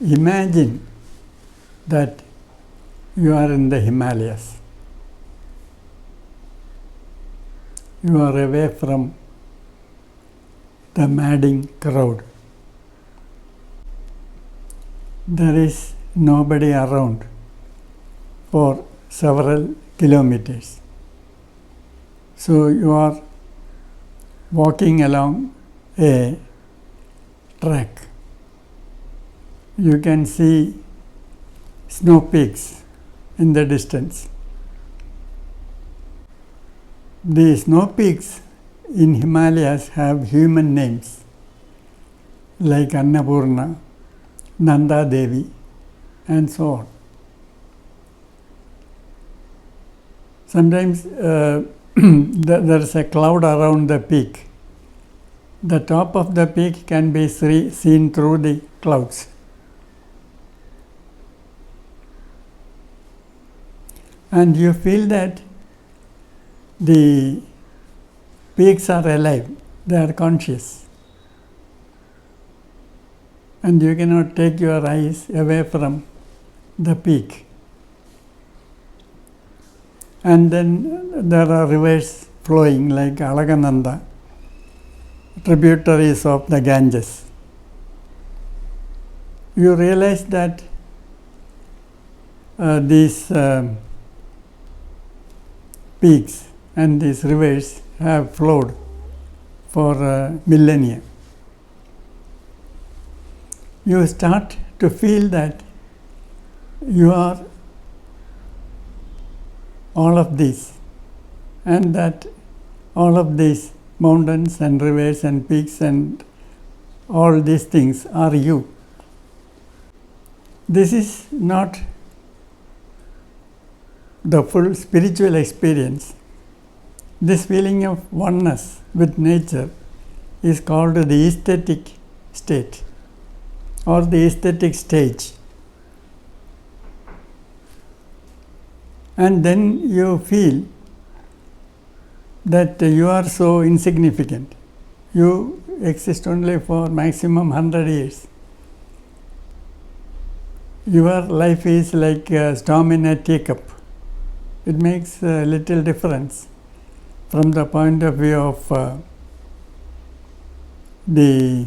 Imagine that you are in the Himalayas. You are away from the madding crowd. There is nobody around for several kilometers. So you are walking along a track. You can see snow peaks in the distance. The snow peaks in Himalayas have human names like Annapurna, Nanda Devi, and so on. Sometimes there is a cloud around the peak. The top of the peak can be seen through the clouds. And you feel that the peaks are alive, they are conscious. And you cannot take your eyes away from the peak. And then there are rivers flowing like Alagananda, tributaries of the Ganges. You realize that these peaks and these rivers have flowed for millennia. You start to feel that you are all of these, and that all of these mountains and rivers and peaks and all these things are you. This is not the full spiritual experience. This feeling of oneness with nature is called the aesthetic state or the aesthetic stage. And then you feel that you are so insignificant. You exist only for maximum 100 years. Your life is like a storm in a teacup. It makes a little difference from the point of view of the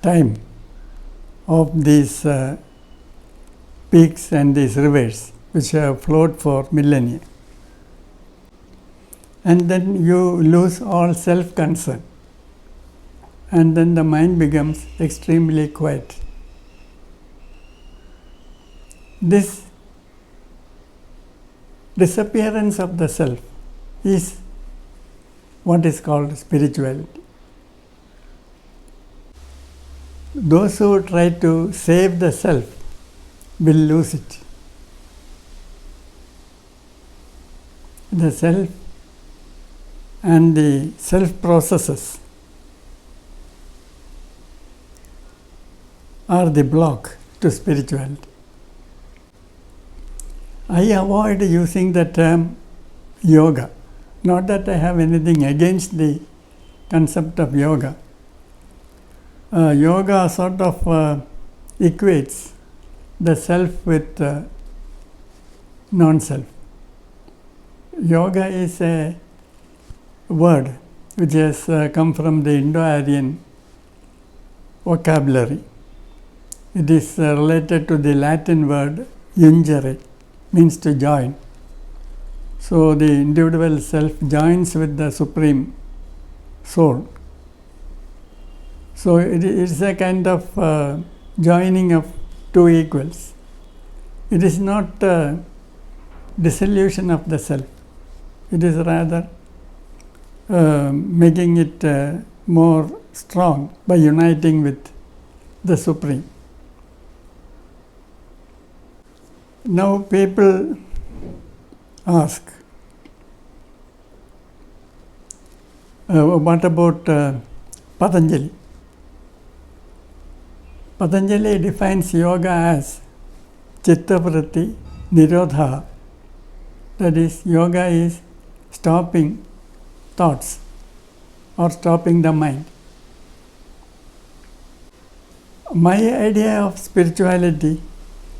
time of these peaks and these rivers which have flowed for millennia. And then you lose all self-concern, and then the mind becomes extremely quiet. This disappearance of the self is what is called spirituality. Those who try to save the self will lose it. The self and the self processes are the block to spirituality. I avoid using the term yoga. Not that I have anything against the concept of yoga. Yoga sort of equates the self with non-self. Yoga is a word which has come from the Indo-Aryan vocabulary. It is related to the Latin word jungere, means to join. So the individual self joins with the Supreme Soul. So it is a kind of joining of two equals. It is not dissolution of the self. It is rather making it more strong by uniting with the Supreme. Now people ask, what about Patanjali? Patanjali defines yoga as chitta-vritti nirodha. That is, yoga is stopping thoughts or stopping the mind. My idea of spirituality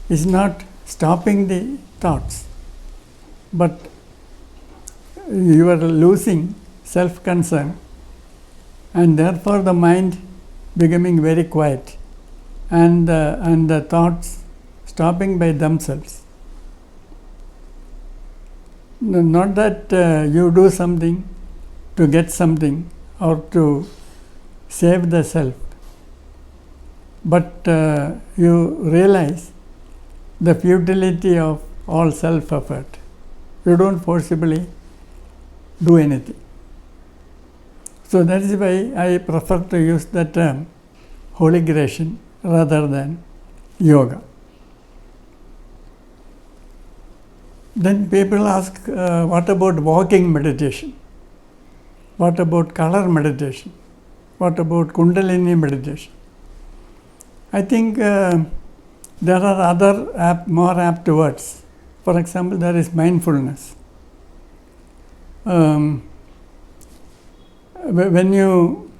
is not stopping the thoughts, but you are losing self-concern, and therefore the mind becoming very quiet, and the thoughts stopping by themselves. Not that you do something to get something or to save the self, but you realize the futility of all self-effort. You don't forcibly do anything. So that is why I prefer to use the term Holigration rather than yoga. Then people ask, what about walking meditation? What about color meditation? What about Kundalini meditation? I think there are other more apt words. For example, there is mindfulness. When you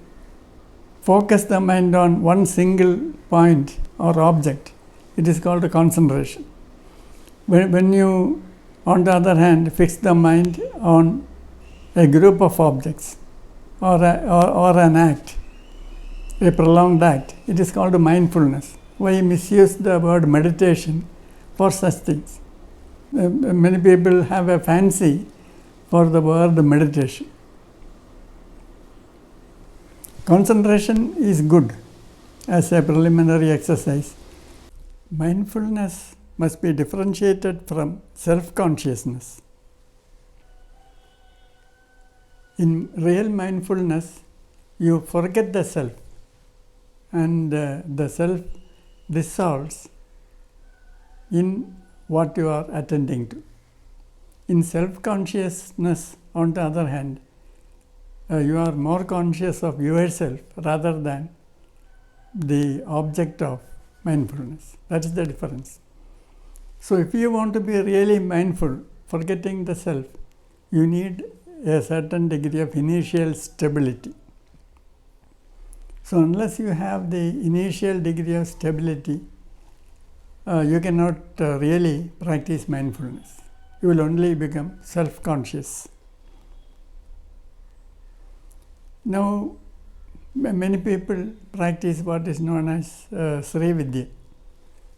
focus the mind on one single point or object, it is called concentration. When you, on the other hand, fix the mind on a group of objects or an act, a prolonged act, it is called mindfulness. Why misuse the word meditation for such things? Many people have a fancy for the word meditation. Concentration is good as a preliminary exercise. Mindfulness must be differentiated from self-consciousness. In real mindfulness, you forget the self, and the self dissolves in what you are attending to. In self-consciousness, on the other hand, you are more conscious of yourself rather than the object of mindfulness. That is the difference. So if you want to be really mindful, forgetting the self, you need a certain degree of initial stability. So unless you have the initial degree of stability, you cannot really practice mindfulness. You will only become self-conscious. Now, many people practice what is known as Sri Vidya,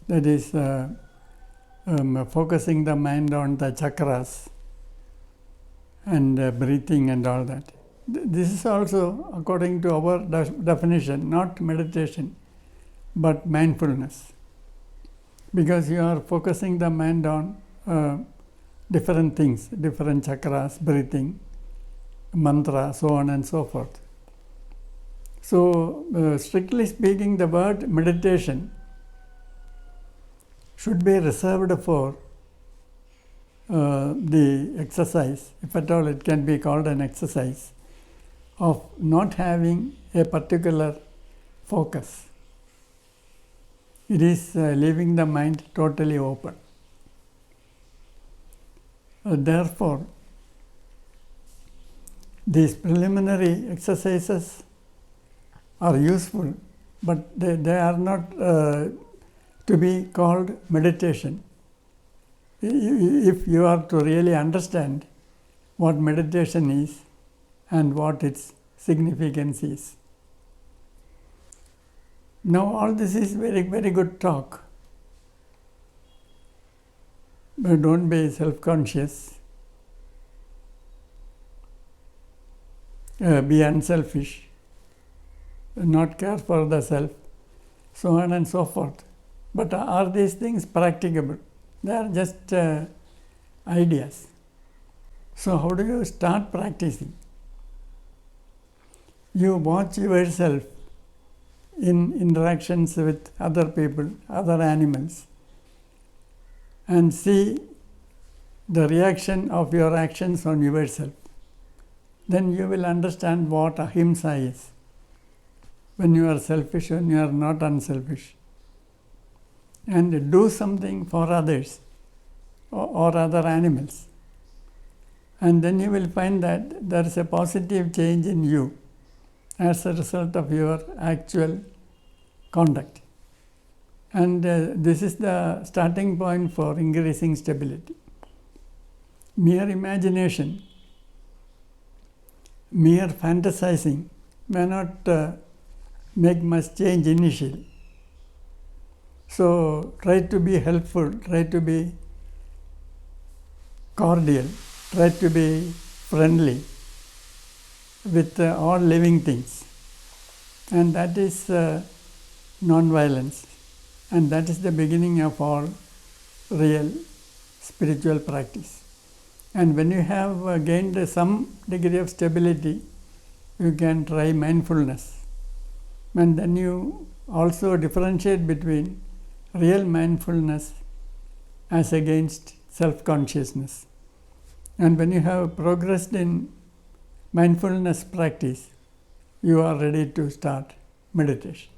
that is focusing the mind on the chakras and breathing and all that. This is also, according to our definition, not meditation, but mindfulness, because you are focusing the mind on different things, different chakras, breathing, mantra, so on and so forth. So, strictly speaking, the word meditation should be reserved for the exercise, if at all it can be called an exercise, of not having a particular focus. It is leaving the mind totally open. Therefore, these preliminary exercises are useful, but they are not to be called meditation. If you are to really understand what meditation is and what its significance is. Now all this is very, very good talk, but don't be self-conscious. Be unselfish, not care for the self, so on and so forth. But are these things practicable? They are just ideas. So how do you start practicing? You watch yourself in interactions with other people, other animals, and see the reaction of your actions on yourself. Then you will understand what ahimsa is. When you are selfish, when you are not unselfish. And do something for others or other animals. And then you will find that there is a positive change in you as a result of your actual conduct. And this is the starting point for increasing stability. Mere imagination, mere fantasizing may not make much change initially. So try to be helpful, try to be cordial, try to be friendly with all living things. And that is non-violence. And that is the beginning of all real spiritual practice. And when you have gained some degree of stability, you can try mindfulness. And then you also differentiate between real mindfulness as against self-consciousness. And when you have progressed in mindfulness practice, you are ready to start meditation.